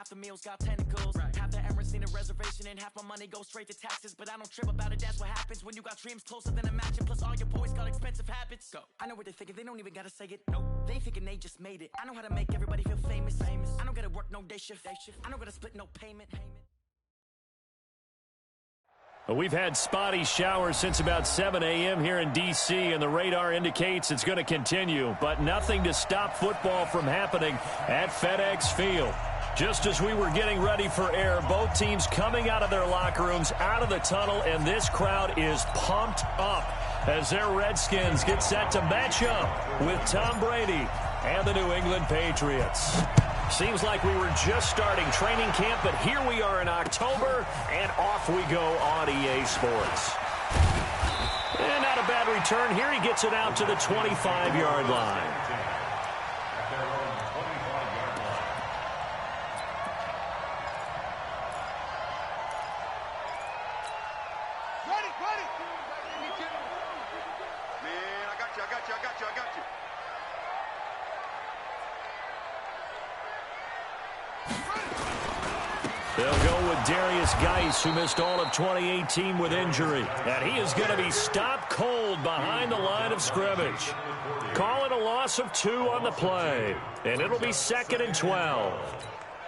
Half the meals got tentacles, half the Emirates need a reservation, and half my money goes straight to taxes. But I don't trip about it, that's what happens when you got dreams closer than a match. And plus all your boys got expensive habits. Go. I know what they're thinking, they don't even gotta say it. Nope. They thinking they just made it. I know how to make everybody feel famous. I don't gotta work no day shift. I don't gotta split no payment. We've had spotty showers since about 7 a.m. here in D.C., and the radar indicates it's going to continue, but nothing to stop football from happening at FedEx Field. Just as we were getting ready for air, both teams coming out of their locker rooms, out of the tunnel, and this crowd is pumped up as their Redskins get set to match up with Tom Brady and the New England Patriots. Seems like we were just starting training camp, but here we are in October, and off we go on EA Sports. And not a bad return here. He gets it out to the 25-yard line. They'll go with Darius Geis, who missed all of 2018 with injury. And he is going to be stopped cold behind the line of scrimmage. Calling a loss of 2 on the play. And it'll be 2nd and 12.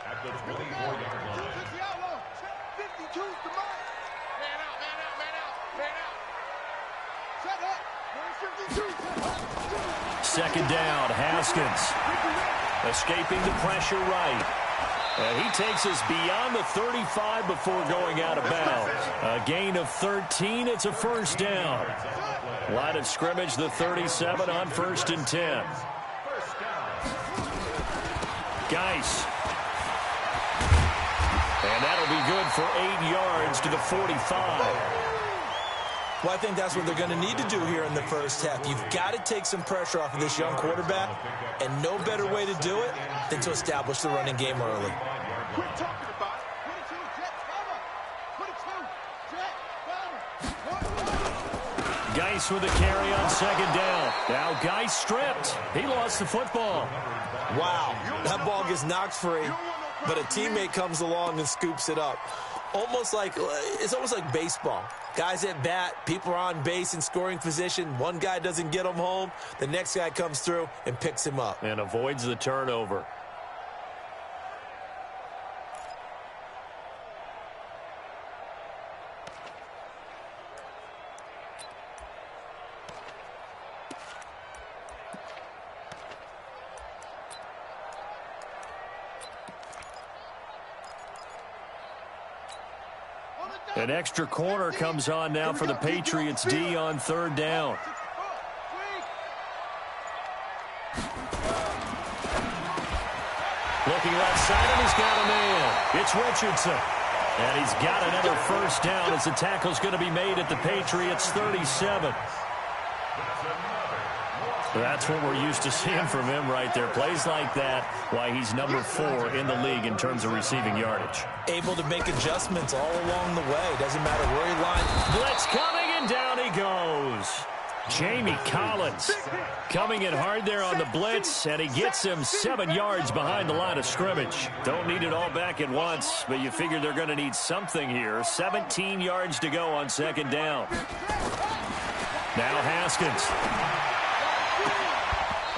At the 24-yard line. Second down, Haskins. Escaping the pressure right. And he takes us beyond the 35 before going out of bounds. A gain of 13. It's a first down. Line of scrimmage, the 37 on 1st and 10. Geis. And that'll be good for 8 yards to the 45. Well, I think that's what they're going to need to do here in the first half. You've got to take some pressure off of this young quarterback, and no better way to do it than to establish the running game early. Geis with a carry on 2nd down. Now Geis stripped. He lost the football. Wow, that ball gets knocked free, but a teammate comes along and scoops it up. It's almost like baseball. Guys at bat, people are on base in scoring position. One guy doesn't get him home. The next guy comes through and picks him up. And avoids the turnover. An extra corner comes on now for the Patriots D on 3rd down. Looking left side, and he's got a man. It's Richardson. And he's got another first down as the tackle's going to be made at the Patriots 37. That's what we're used to seeing from him right there. Plays like that, why he's number 4 in the league in terms of receiving yardage. Able to make adjustments all along the way. Doesn't matter where he lines. Blitz coming, and down he goes. Jamie Collins coming in hard there on the blitz, and he gets him 7 yards behind the line of scrimmage. Don't need it all back at once, but you figure they're going to need something here. 17 yards to go on 2nd down. Now Haskins.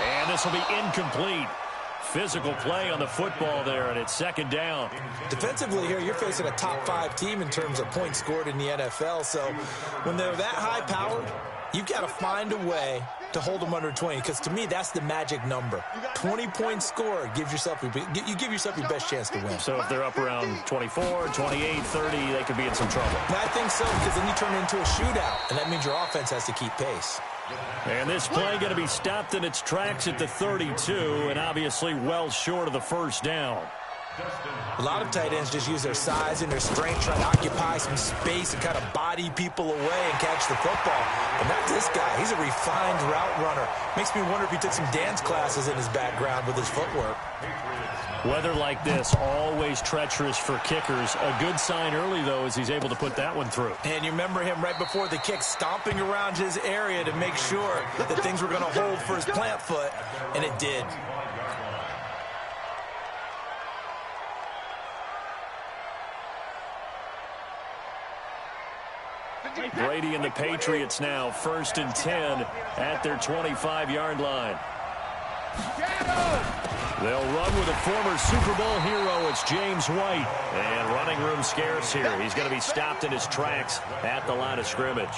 And this will be incomplete. Physical play on the football there, and it's 2nd down. Defensively here, you're facing a top 5 team in terms of points scored in the NFL. So when they're that high-powered, you've got to find a way to hold them under 20, because to me, that's the magic number. 20 points scored gives yourself you give yourself your best chance to win. So if they're up around 24, 28, 30, they could be in some trouble. I think so, because then you turn it into a shootout, and that means your offense has to keep pace. And this play going to be stopped in its tracks at the 32, and obviously well short of the first down. A lot of tight ends just use their size and their strength, try to occupy some space and kind of body people away and catch the football. But not this guy. He's a refined route runner. Makes me wonder if he took some dance classes in his background with his footwork. Weather like this, always treacherous for kickers. A good sign early, though, is he's able to put that one through. And you remember him right before the kick stomping around his area to make sure that things were going to hold for his plant foot, and it did. Brady and the Patriots now 1st and 10 at their 25-yard line. They'll run with a former Super Bowl hero. It's James White. And running room scarce here. He's going to be stopped in his tracks at the line of scrimmage.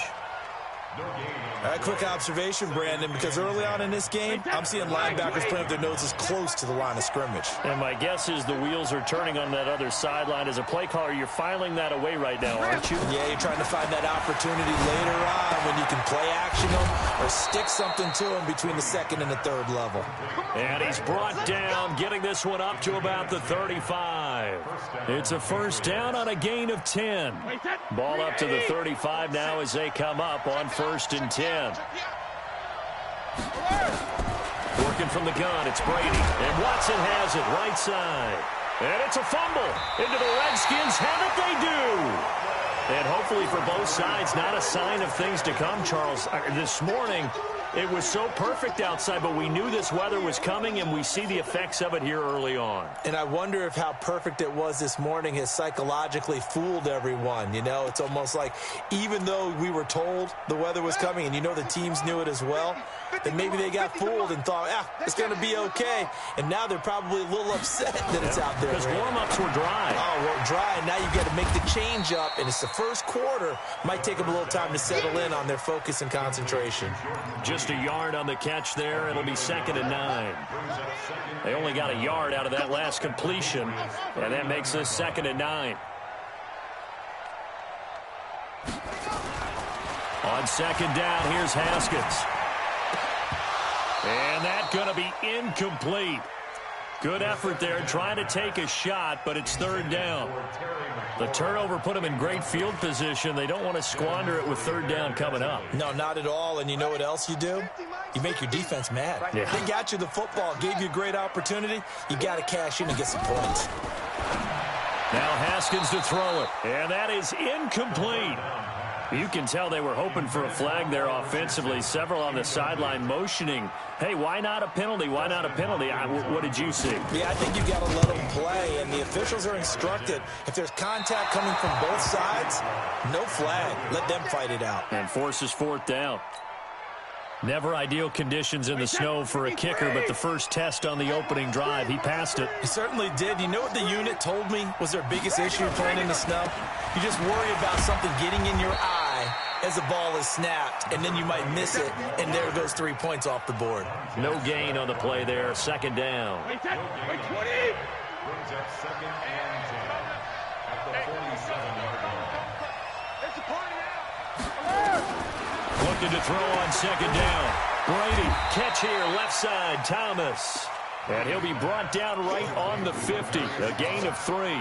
A quick observation, Brandon, because early on in this game, I'm seeing linebackers playing with their noses close to the line of scrimmage. And my guess is the wheels are turning on that other sideline. As a play caller, you're filing that away right now, aren't you? Yeah, you're trying to find that opportunity later on when you can play action them or stick something to them between the second and the third level. And he's brought down, getting this one up to about the 35. It's a first down on a gain of 10. Ball up to the 35 now as they come up on 1st and 10. Working from the gun, it's Brady. And Watson has it, right side. And it's a fumble. Into the Redskins. Have it, they do. And hopefully for both sides, not a sign of things to come, Charles. This morning, it was so perfect outside, but we knew this weather was coming, and we see the effects of it here early on. And I wonder if how perfect it was this morning has psychologically fooled everyone. You know, it's almost like even though we were told the weather was coming, and you know the teams knew it as well, then maybe they got fooled and thought, it's going to be okay. And now they're probably a little upset that it's out there. Because warm-ups were dry. Oh, well, dry, and now you've got to make the change up, and it's the first quarter. Might take them a little time to settle in on their focus and concentration. Just a yard on the catch there. It'll be 2nd and 9. They only got a yard out of that last completion, and that makes this 2nd and 9. On 2nd down, here's Haskins. And that's going to be incomplete. Good effort there, trying to take a shot, but it's 3rd down. The turnover put them in great field position. They don't want to squander it with 3rd down coming up. No, not at all. And you know what else you do? You make your defense mad. Yeah. They got you the football, gave you a great opportunity. You got to cash in and get some points. Now Haskins to throw it. And that is incomplete. You can tell they were hoping for a flag there offensively. Several on the sideline motioning, hey, why not a penalty? Why not a penalty? What did you see? Yeah, I think you've got to let them play, and the officials are instructed, if there's contact coming from both sides, no flag. Let them fight it out. And forces 4th down. Never ideal conditions in the snow for a kicker, but the first test on the opening drive, he passed it. He certainly did. You know what the unit told me was their biggest issue playing in the snow? You just worry about something getting in your eye as the ball is snapped, and then you might miss it, and there goes 3 points off the board. No gain on the play there, 2nd down. Brings up 2nd and 10 at the 47-yard line. Looking to throw on 2nd down. Brady, catch here, left side, Thomas. And he'll be brought down right on the 50. A gain of 3.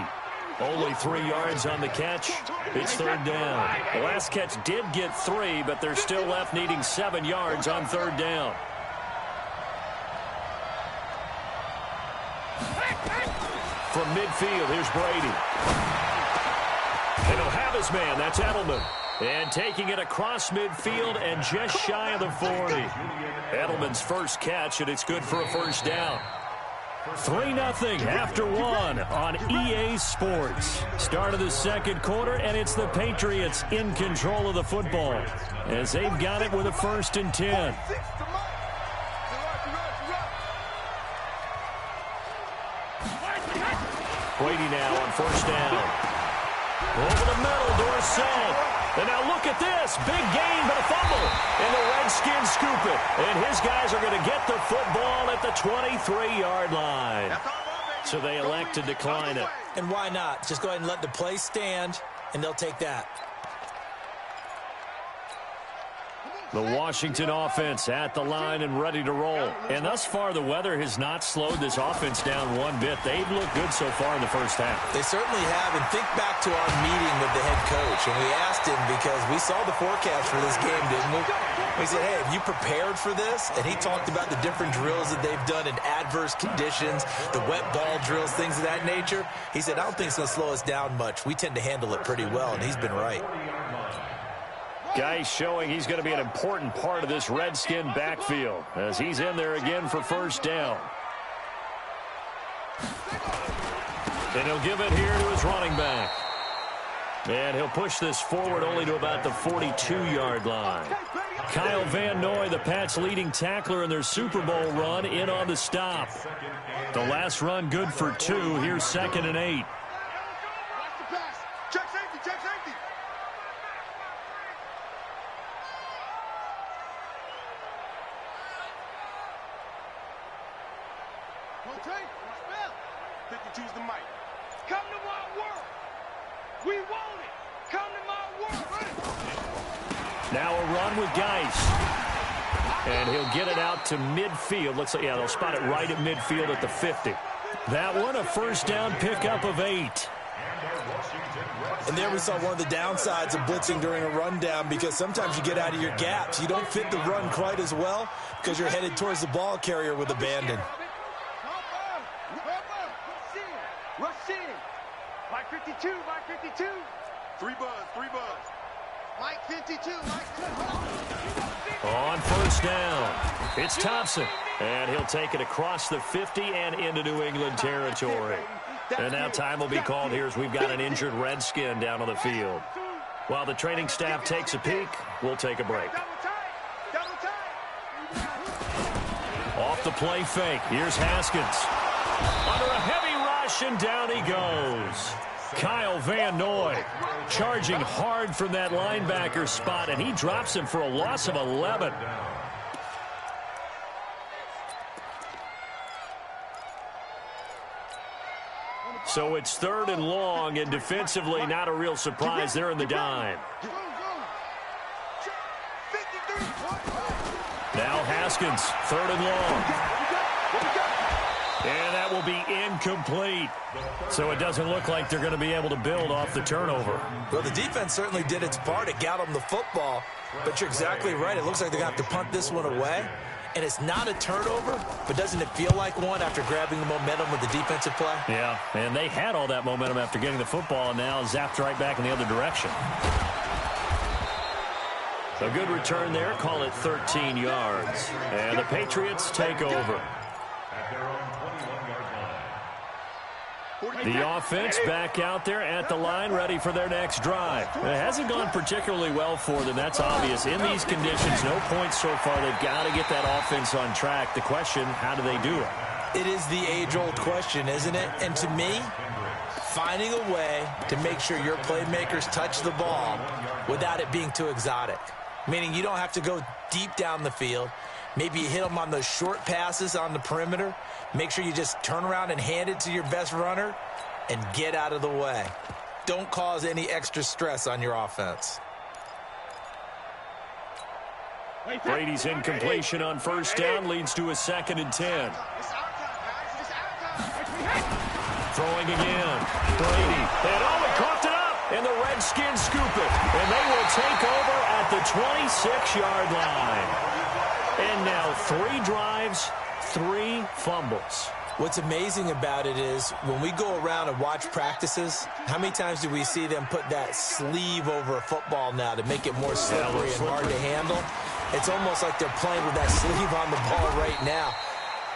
Only 3 yards on the catch. It's 3rd down. The last catch did get 3, but they're still left needing 7 yards on 3rd down. From midfield, here's Brady. And he'll have his man. That's Edelman. And taking it across midfield and just shy of the 40. Edelman's first catch, and it's good for a first down. 3-0 after 1 on EA Sports. Start of the 2nd quarter, and it's the Patriots in control of the football as they've got it with a 1st and 10. Brady now on 1st down. Over the middle, Dorsett. And now look at this. Big gain, but a fumble. And the Redskins scoop it. And his guys are going to get the football at the 23-yard line. So they elect to decline it. And why not? Just go ahead and let the play stand, and they'll take that. The Washington offense at the line and ready to roll. And thus far, the weather has not slowed this offense down one bit. They've looked good so far in the first half. They certainly have. And think back to our meeting with the head coach. And we asked him because we saw the forecast for this game, didn't we? We said, hey, have you prepared for this? And he talked about the different drills that they've done in adverse conditions, the wet ball drills, things of that nature. He said, I don't think it's going to slow us down much. We tend to handle it pretty well, and he's been right. Guy showing he's going to be an important part of this Redskin backfield as he's in there again for first down. And he'll give it here to his running back. And he'll push this forward only to about the 42-yard line. Kyle Van Noy, the Pats' leading tackler in their Super Bowl run, in on the stop. The last run good for 2. Here's 2nd and 8. Check safety, check safety. Rotate, spell. 52's the mic. Come to my world. We want it. Come to my world. Now a run with Geis. And he'll get it out to midfield. Looks like, yeah, they'll spot it right at midfield at the 50. That one, a first down pickup of 8. And there we saw one of the downsides of blitzing during a rundown, because sometimes you get out of your gaps. You don't fit the run quite as well because you're headed towards the ball carrier with abandon. Rush in. Mike 52, Mike 52. 3 buzz, 3 buzz. Mike 52, Mike. On first down, it's Thompson. And he'll take it across the 50 and into New England territory. And now time will be called here as we've got an injured Redskin down on the field. While the training staff takes a peek, we'll take a break. Off the play fake, here's Haskins. Under a heavy rush, and down he goes. Kyle Van Noy charging hard from that linebacker spot, and he drops him for a loss of 11. So it's 3rd and long, and defensively not a real surprise. They're in the dime. Now Haskins, 3rd and long. And that will be incomplete. So it doesn't look like they're going to be able to build off the turnover. Well, the defense certainly did its part. It got them the football. But you're exactly right. It looks like they're going to have to punt this one away. And it's not a turnover, but doesn't it feel like one after grabbing the momentum with the defensive play? Yeah, and they had all that momentum after getting the football, and now zapped right back in the other direction. A good return there. Call it 13 yards. And the Patriots take over. The offense back out there at the line, ready for their next drive. It hasn't gone particularly well for them. That's obvious. In these conditions, no points so far. They've got to get that offense on track. The question, how do they do it? It is the age-old question, isn't it? And to me, finding a way to make sure your playmakers touch the ball without it being too exotic. Meaning you don't have to go deep down the field. Maybe you hit them on those short passes on the perimeter. Make sure you just turn around and hand it to your best runner and get out of the way. Don't cause any extra stress on your offense. Brady's incompletion on first down leads to a 2nd and 10. Throwing again. Brady. And he coughed it up. And the Redskins scoop it. And they will take over at the 26-yard line. And now 3 drives, 3 fumbles. What's amazing about it is when we go around and watch practices, how many times do we see them put that sleeve over a football now to make it more slippery and hard to handle? It's almost like they're playing with that sleeve on the ball right now.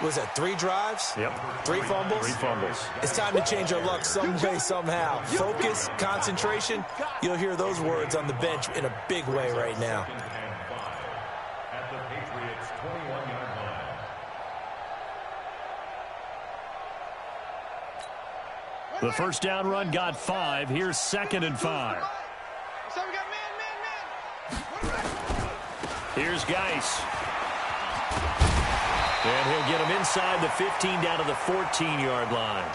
Was that 3 drives? Yep. 3 fumbles? 3 fumbles. It's time to change our luck some way, somehow. Focus, concentration. You'll hear those words on the bench in a big way right now. The first down run got 5. Here's 2nd and 5. So we got man. Here's Geis. And he'll get him inside the 15 down to the 14-yard line.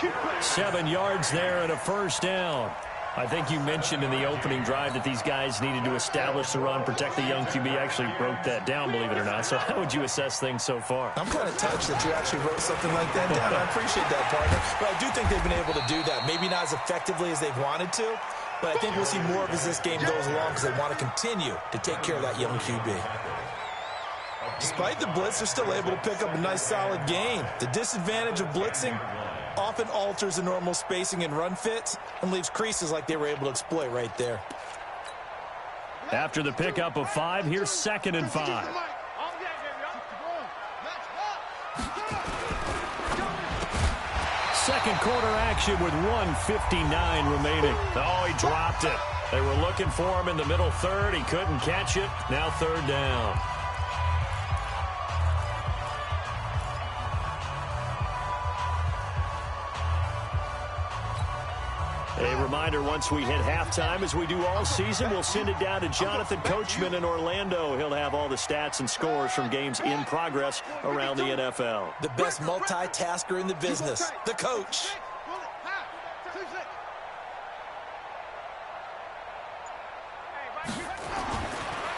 7 yards there and a first down. I think you mentioned in the opening drive that these guys needed to establish the run, protect the young QB. Actually wrote that down, believe it or not. So how would you assess things so far? I'm kind of touched that you actually wrote something like that down. I appreciate that, partner. But I do think they've been able to do that. Maybe not as effectively as they've wanted to, but I think we'll see more of as this game goes along because they want to continue to take care of that young QB. Despite the blitz, they're still able to pick up a nice, solid gain. The disadvantage of blitzing often alters the normal spacing and run fits and leaves creases like they were able to exploit right there. After the pickup of 5, here's 2nd and 5. Second quarter action with 1:59 remaining. Oh, he dropped it. They were looking for him in the middle third. He couldn't catch it. Now third down. A reminder, once we hit halftime, as we do all season, we'll send it down to Jonathan Coachman in Orlando. He'll have all the stats and scores from games in progress around the NFL. The best multitasker in the business, the coach.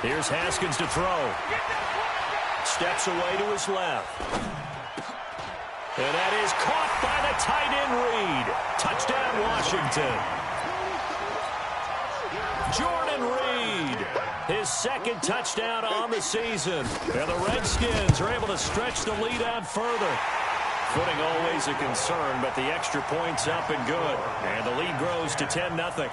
Here's Haskins to throw. Steps away to his left. And that is caught by the tight end Reed. Touchdown, Washington. Jordan Reed, his second touchdown on the season. And the Redskins are able to stretch the lead out further. Footing always a concern, but the extra point's up and good. And the lead grows to 10-0.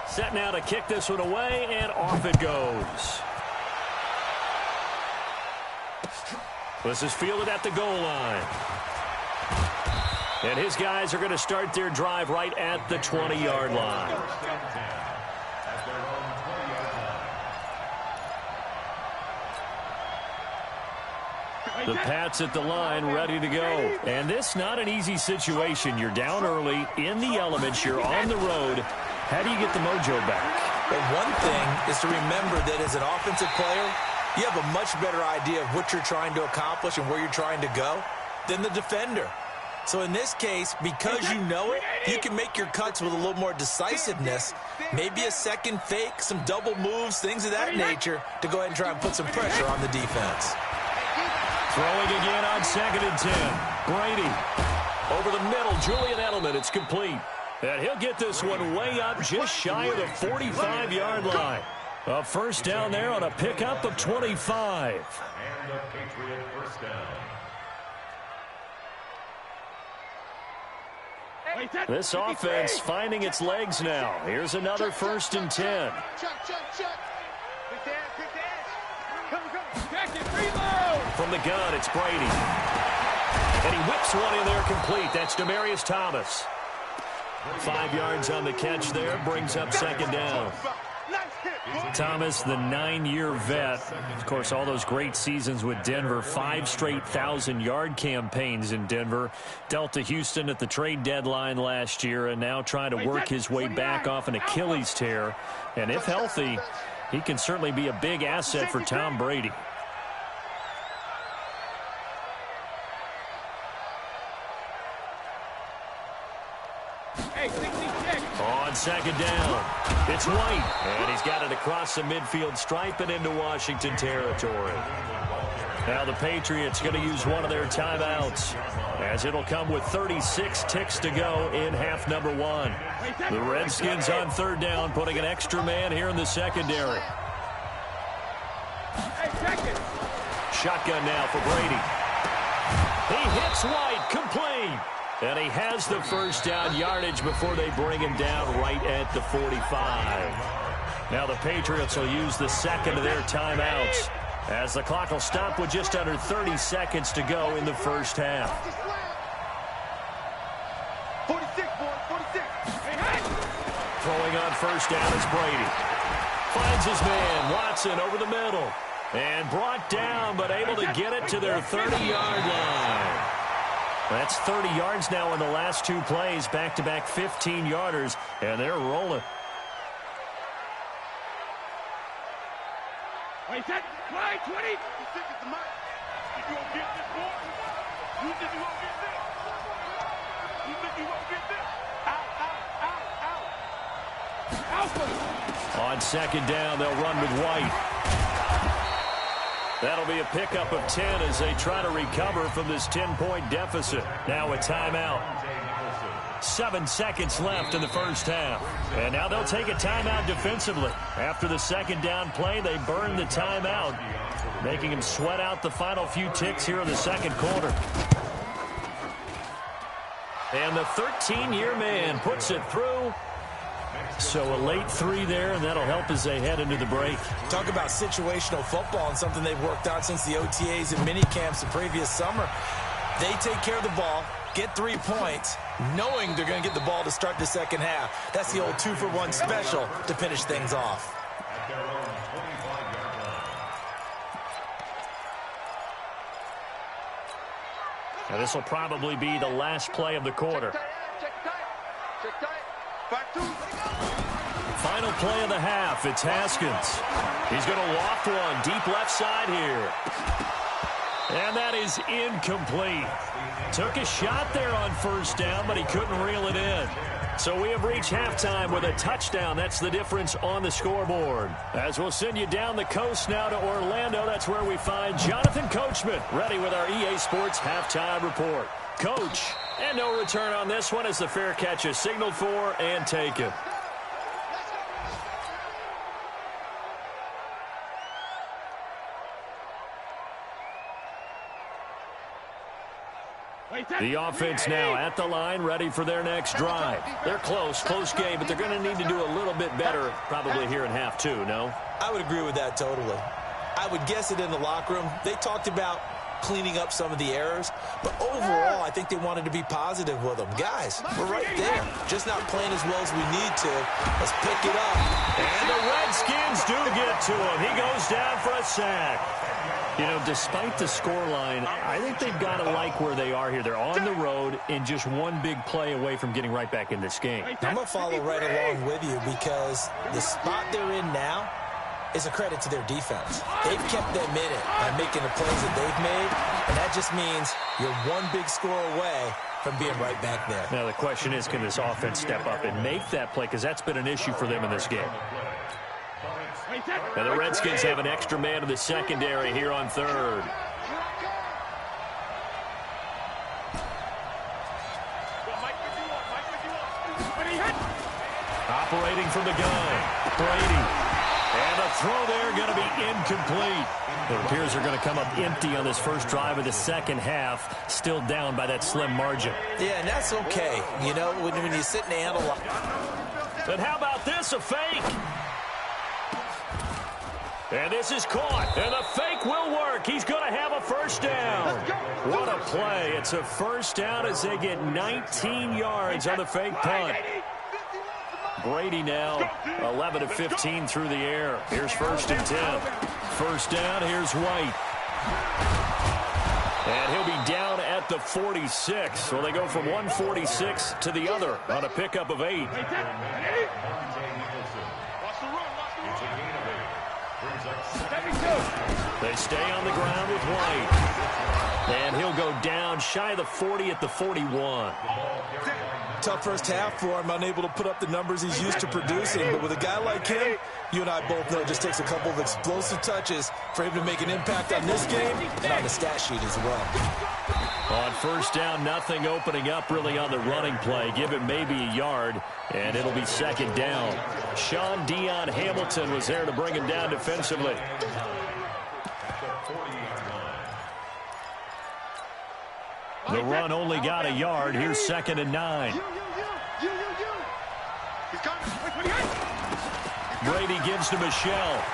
Set now to kick this one away, and off it goes. This is fielded at the goal line. And his guys are going to start their drive right at the 20-yard line. The Pats at the line, ready to go. And this not an easy situation. You're down early, in the elements, you're on the road. How do you get the mojo back? Well, one thing is to remember that as an offensive player, you have a much better idea of what you're trying to accomplish and where you're trying to go than the defender. So in this case, because you know it, you can make your cuts with a little more decisiveness, maybe a second fake, some double moves, things of that nature, to go ahead and try and put some pressure on the defense. Throwing again on 2nd and 10. Brady over the middle. Julian Edelman, it's complete. And he'll get this one way up just shy of the 45-yard line. A first down there on a pickup of 25. And the Patriot first down. This offense finding its legs now. Here's another 1st and 10. From the gun, it's Brady. And he whips one in there complete. That's Demaryius Thomas. 5 yards on the catch there, brings up 2nd down. Thomas, the 9-year vet. Of course, all those great seasons with Denver. 5 straight 1,000-yard campaigns in Denver. Dealt to Houston at the trade deadline last year, and now trying to work his way back off an Achilles tear. And if healthy, he can certainly be a big asset for Tom Brady. On 2nd down, it's White, and he's got it across the midfield stripe and into Washington territory. Now the Patriots going to use one of their timeouts, as it'll come with 36 ticks to go in half number 1. The Redskins on 3rd down, putting an extra man here in the secondary. Shotgun now for Brady. He hits White, complete. And he has the first down yardage before they bring him down right at the 45. Now the Patriots will use the second of their timeouts, as the clock will stop with just under 30 seconds to go in the first half. 46, boy, 46. Throwing on first down is Brady. Finds his man, Watson, over the middle. And brought down, but able to get it to their 30-yard line. That's 30 yards now in the last 2 plays, back-to-back 15-yarders, and they're rolling. Wait, that fly 20. You think it's the mic? You won't get this, boy? You think you won't get this? You think you won't get this? Out. On 2nd down, they'll run with White. That'll be a pickup of 10 as they try to recover from this 10-point deficit. Now a timeout. 7 seconds left in the first half. And now they'll take a timeout defensively. After the 2nd down play, they burn the timeout, making them sweat out the final few ticks here in the 2nd quarter. And the 13-year man puts it through. So a late 3 there, and that'll help as they head into the break. Talk about situational football and something they've worked on since the OTAs and mini camps the previous summer. They take care of the ball. get 3 points, knowing they're going to get the ball to start the second half. That's the old 2-for-1 special to finish things off. At their own 25-yard line. Now this will probably be the last play of the quarter. Final play of the half. It's Haskins. He's going to loft one deep left side here. And that is incomplete. Took a shot there on first down, but he couldn't reel it in. So we have reached halftime with a touchdown. That's the difference on the scoreboard. As we'll send you down the coast now to Orlando, that's where we find Jonathan Coachman, ready with our EA Sports halftime report. Coach, and no return on this one as the fair catch is signaled for and taken. The offense now at the line, ready for their next drive. They're close game, but they're going to need to do a little bit better probably here in half two, no? I would agree with that totally. I would guess it in the locker room. They talked about cleaning up some of the errors, but overall, I think they wanted to be positive with them. Guys, we're right there. Just not playing as well as we need to. Let's pick it up. And the Redskins do get to him. He goes down for a sack. You know, despite the scoreline, I think they've got to like where they are here. They're on the road and just one big play away from getting right back in this game. I'm going to follow right along with you because the spot they're in now is a credit to their defense. They've kept them in it by making the plays that they've made, and that just means you're one big score away from being right back there. Now, the question is, can this offense step up and make that play? Because that's been an issue for them in this game. And the Redskins have an extra man in the secondary here on third. Operating from the gun, Brady. And a throw there going to be incomplete. It appears they're going to come up empty on this first drive of the second half, still down by that slim margin. Yeah, and that's okay. You know, when you sit and handle. And how about this, a fake? And this is caught, and the fake will work. He's going to have a first down. What a play. It's a first down as they get 19 yards on the fake punt. Brady now 11 of 15 through the air. Here's 1st and 10. First down, here's White. And he'll be down at the 46. So they go from 146 to the other on a pickup of 8. They stay on the ground with White. And he'll go down shy of the 40 at the 41. Tough first half for him, unable to put up the numbers he's used to producing. But with a guy like him, you and I both know it just takes a couple of explosive touches for him to make an impact on this game and on the stat sheet as well. On first down, nothing opening up really on the running play. Give it maybe a yard, and it'll be second down. Sean Dion Hamilton was there to bring him down defensively. The run only got a yard. Here's 2nd and 9. Brady gives to Michelle.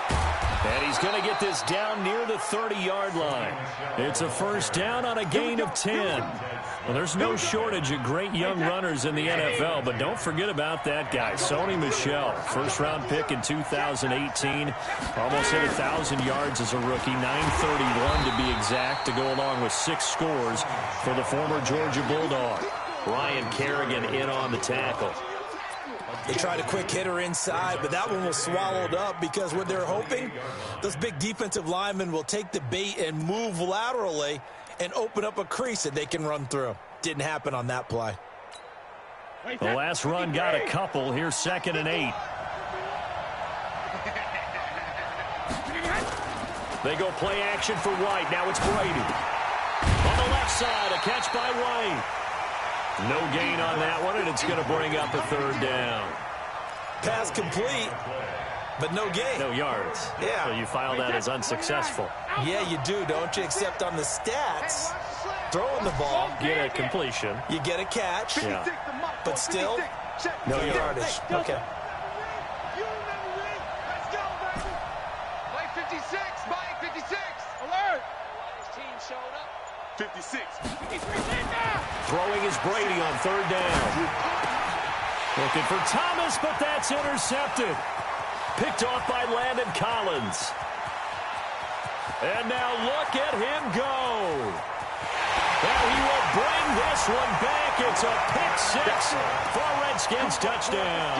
And he's going to get this down near the 30-yard line. It's a first down on a gain of 10. Well, there's no shortage of great young runners in the NFL, but don't forget about that guy, Sony Michel. First-round pick in 2018. Almost hit 1,000 yards as a rookie, 931 to be exact, to go along with 6 scores for the former Georgia Bulldog. Ryan Kerrigan in on the tackle. They tried a quick hitter inside, but that one was swallowed up because what they're hoping, those big defensive linemen will take the bait and move laterally and open up a crease that they can run through. Didn't happen on that play. The last run got a couple. Here's 2nd and 8. They go play action for White. Now it's Brady. On the left side, a catch by White. No gain on that one, and it's going to bring up a 3rd down. Pass complete, but no gain. No yards. Yeah. So you file that as unsuccessful. Yeah, you do, don't you? Except on the stats, throwing the ball. Get a completion. You get a catch. Yeah. But still, no yardage. Okay. Play 56, Mike, 56. Alert. His team showed up. 56. Throwing is Brady on third down. Looking for Thomas, but that's intercepted. Picked off by Landon Collins. And now look at him go. And he will bring this one back. It's a pick six for Redskins touchdown.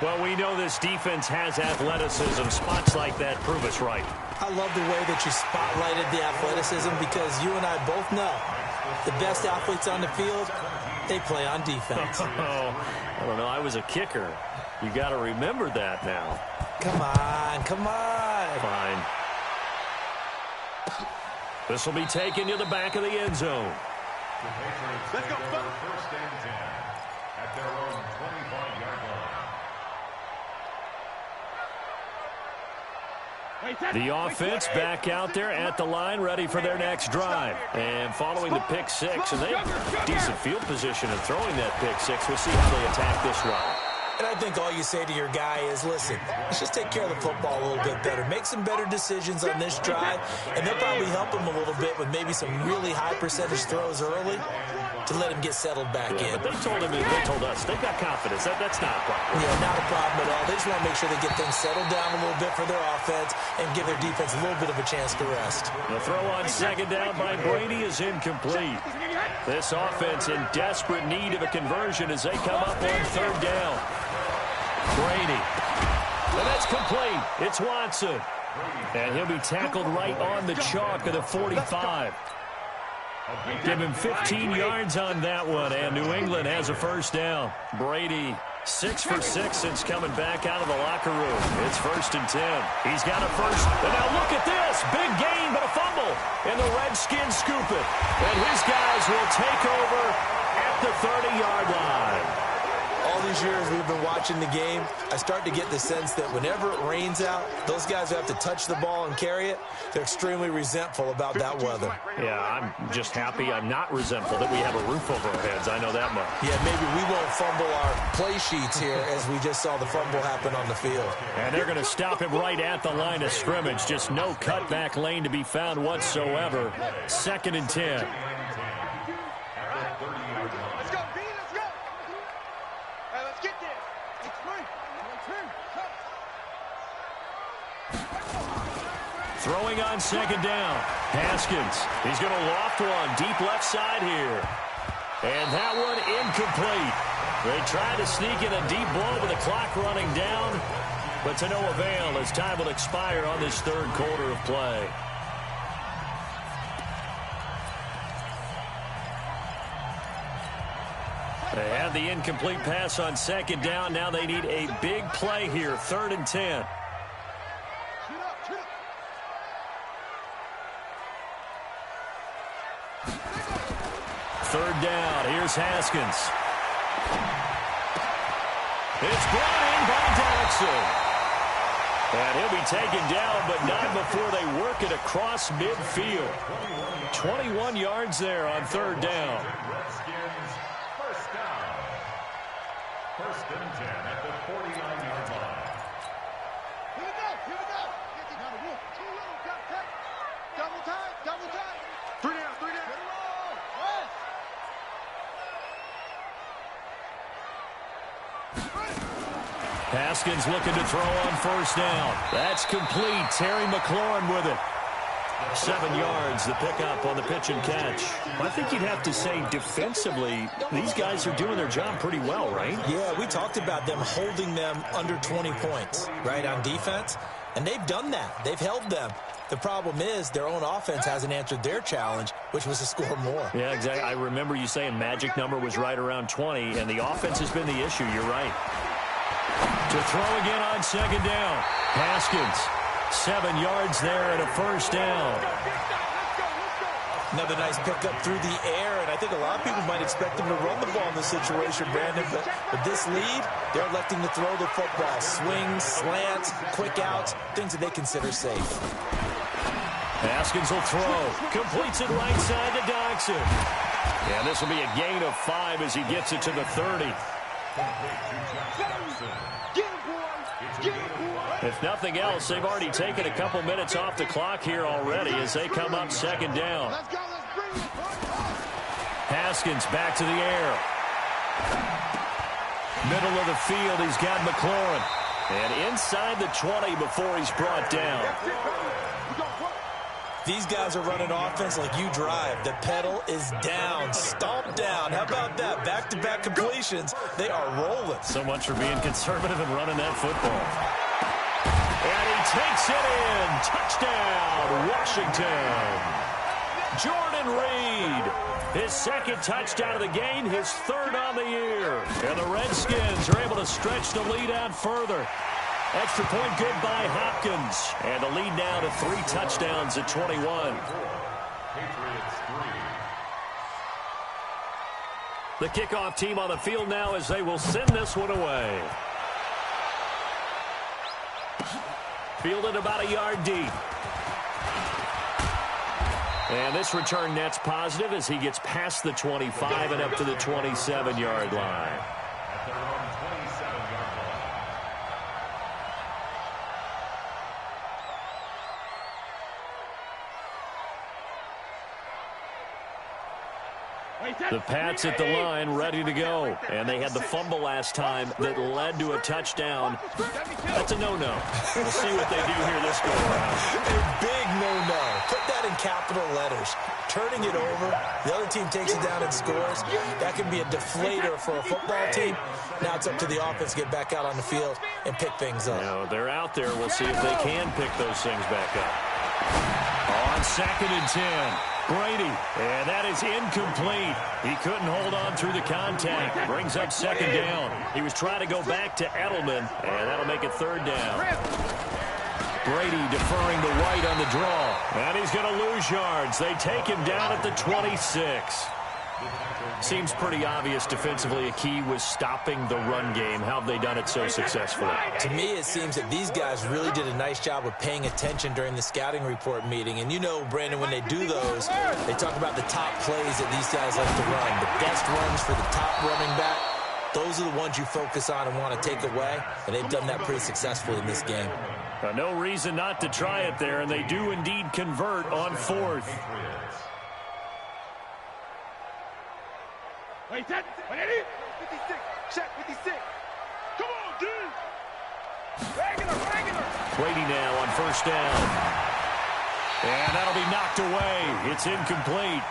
Well, we know this defense has athleticism. Spots like that prove us right. I love the way that you spotlighted the athleticism because you and I both know the best athletes on the field, they play on defense. Oh, I don't know. I was a kicker. You got to remember that now. Come on, come on. Fine. This will be taken to the back of the end zone. Let's go, First and 10 at their own 25-yard line. The offense back out there at the line, ready for their next drive. And following the pick six, and they have decent field position in throwing that pick six. We'll see how they attack this one. And I think all you say to your guy is, listen, let's just take care of the football a little bit better. Make some better decisions on this drive, and they'll probably help him a little bit with maybe some really high percentage throws early to let him get settled back in. But they told us, they've got confidence. That's not a problem. Yeah, not a problem at all. They just want to make sure they get things settled down a little bit for their offense and give their defense a little bit of a chance to rest. The throw on second down by Brady is incomplete. This offense in desperate need of a conversion as they come up on third down. Brady. And that's complete. It's Watson. And he'll be tackled right on the chalk of the 45. Give him 15 yards on that one, and New England has a first down. Brady, 6 for 6 since coming back out of the locker room. It's 1st and 10. He's got a first. And now look at this. Big gain, but a fumble. And the Redskins scoop it. And his guys will take over at the 30-yard line. All these years we've been watching the game, I start to get the sense that whenever it rains out, those guys who have to touch the ball and carry it, they're extremely resentful about that weather. Yeah, I'm just happy I'm not resentful that we have a roof over our heads. I know that much. Yeah, maybe we won't fumble our play sheets here as we just saw the fumble happen on the field. And they're going to stop him right at the line of scrimmage. Just no cutback lane to be found whatsoever. 2nd and 10. Throwing on second down. Haskins. He's going to loft one deep left side here. And that one incomplete. They tried to sneak in a deep blow with the clock running down, but to no avail as time will expire on this third quarter of play. They had the incomplete pass on second down. Now they need a big play here. 3rd and 10. Third down. Here's Haskins. It's brought in by Jackson. And he'll be taken down, but not before they work it across midfield. 21 yards there on third down. Redskins first down. 1st and 10 at the 49-yard line. Here we go. Double time. 3 down. Haskins looking to throw on first down. That's complete. Terry McLaurin with it. 7 yards, the pickup on the pitch and catch. I think you'd have to say defensively, these guys are doing their job pretty well, right? Yeah, we talked about them holding them under 20 points, right, on defense. And they've done that. They've held them. The problem is their own offense hasn't answered their challenge, which was to score more. Yeah, exactly. I remember you saying magic number was right around 20, and the offense has been the issue. You're right. To throw again on second down. Haskins, 7 yards there and a first down. Another nice pickup through the air, and I think a lot of people might expect them to run the ball in this situation, Brandon, but with this lead, they're electing to throw the football. Swings, slants, quick outs, things that they consider safe. Haskins will throw. Completes it right side to Dodson. Yeah, this will be a gain of 5 as he gets it to the 30. If nothing else, they've already taken a couple minutes off the clock here already as they come up second down. Let's go. Let's bring it. Haskins back to the air. Middle of the field, he's got McLaurin. And inside the 20 before he's brought down. These guys are running offense like you drive. The pedal is down, stomped down. How about that? Back-to-back completions. They are rolling. So much for being conservative and running that football. And he takes it in. Touchdown, Washington. Jordan Reed, his second touchdown of the game, his third on the year. And the Redskins are able to stretch the lead out further. Extra point good by Hopkins. And the lead now to 3 touchdowns at 21. The kickoff team on the field now as they will send this one away. Fielded about a yard deep. And this return net's positive as he gets past the 25 and up to the 27-yard line. At their own 27-yard line. The Pats at the line, ready to go. And they had the fumble last time that led to a touchdown. That's a no-no. We'll see what they do here this go-around. A big no-no. Put that in capital letters. Turning it over, the other team takes it down and scores. That can be a deflator for a football team. Now it's up to the offense to get back out on the field and pick things up. Now, they're out there. We'll see if they can pick those things back up. On 2nd and 10. Brady, and that is incomplete. He couldn't hold on through the contact. Brings up 2nd down. He was trying to go back to Edelman, and that'll make it 3rd down. Brady deferring to White on the draw. And he's going to lose yards. They take him down at the 26. Seems pretty obvious defensively a key was stopping the run game. How have they done it so successfully? To me, it seems that these guys really did a nice job of paying attention during the scouting report meeting. And you know, Brandon, when they do those, they talk about the top plays that these guys like to run. The best runs for the top running back. Those are the ones you focus on and want to take away. And they've done that pretty successfully in this game. No reason not to try it there, and they do indeed convert on 4th. Wait, 56. Check 56. Come on, dude. Regular. Brady now on 1st down. And that'll be knocked away. It's incomplete.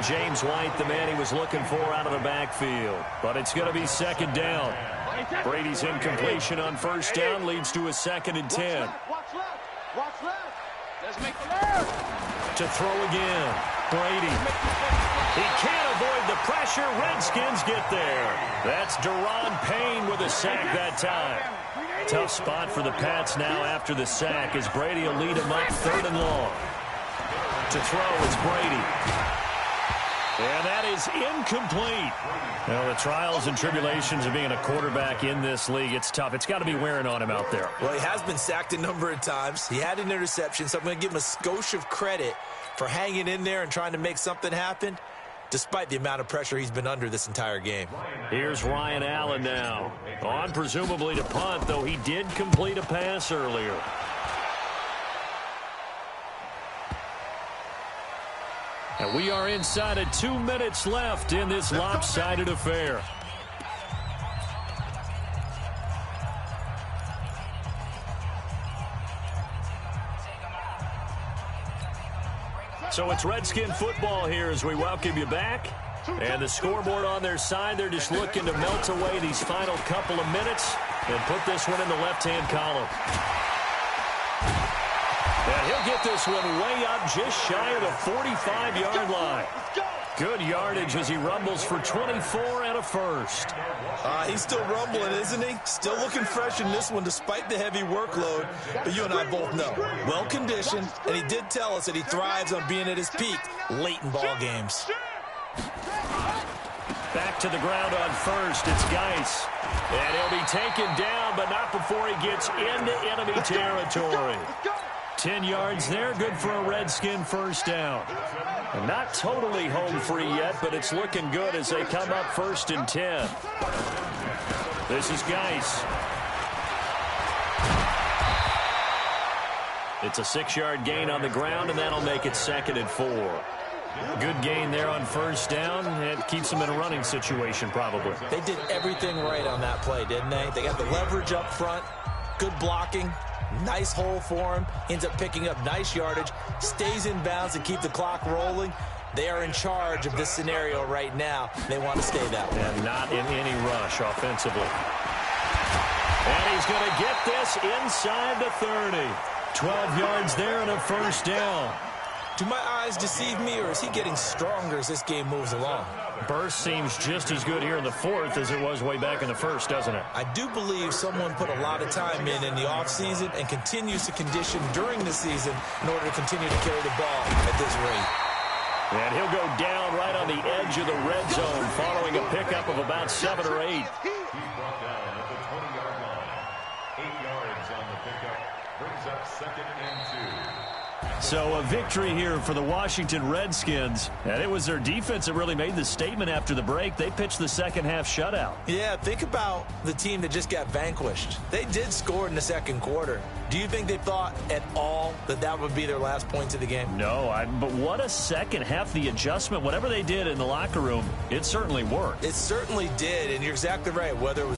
James White, the man he was looking for out of the backfield. But it's going to be 2nd down. Brady's incompletion on 1st down leads to a 2nd and 10. Watch left. Let's make the left. To throw again. Brady. He can't avoid the pressure. Redskins get there. That's Daron Payne with a sack that time. Tough spot for the Pats now after the sack as Brady will lead him up 3rd and long. To throw is Brady. And that is incomplete. Well, the trials and tribulations of being a quarterback in this league, it's tough. It's got to be wearing on him out there. Well, he has been sacked a number of times. He had an interception, so I'm going to give him a skosh of credit for hanging in there and trying to make something happen, despite the amount of pressure he's been under this entire game. Here's Ryan Allen now. On presumably to punt, though he did complete a pass earlier. And we are inside of 2 minutes left in this lopsided affair. So it's Redskin football here as we welcome you back. And the scoreboard on their side, they're just looking to melt away these final couple of minutes and put this one in the left-hand column. And he'll get this one way up just shy of the 45-yard line. Good yardage as he rumbles for 24 and a first. He's still rumbling, isn't he? Still looking fresh in this one despite the heavy workload. But you and I both know, well-conditioned, and he did tell us that he thrives on being at his peak late in ball games. Back to the ground on first. It's Geis. And he'll be taken down, but not before he gets into enemy territory. 10 yards there, good for a Redskin first down. And not totally home free yet, but it's looking good as they come up 1st and 10. This is Geis. It's a 6-yard gain on the ground, and that'll make it 2nd and 4. Good gain there on first down. It keeps them in a running situation probably. They did everything right on that play, didn't they? They got the leverage up front, good blocking, nice hole for him, ends up picking up nice yardage, stays in bounds and keep the clock rolling. They are in charge of this scenario right now. They want to stay that way. And not in any rush offensively. And he's going to get this inside the 30. 12 yards there and a first down. Do my eyes deceive me, or is he getting stronger as this game moves along? Burst seems just as good here in the fourth as it was way back in the first, doesn't it? I do believe someone put a lot of time in the offseason and continues to condition during the season in order to continue to carry the ball at this rate. And he'll go down right on the edge of the red zone following a pickup of about 7 or 8. He's brought down at the 20-yard line. 8 yards on the pickup. Brings up 2nd and 2. So a victory here for the Washington Redskins. And it was their defense that really made the statement after the break. They pitched the second half shutout. Yeah, think about the team that just got vanquished. They did score in the second quarter. Do you think they thought at all that that would be their last points of the game? No, but what a second half. The adjustment, whatever they did in the locker room, it certainly worked. It certainly did, and you're exactly right. Whether it was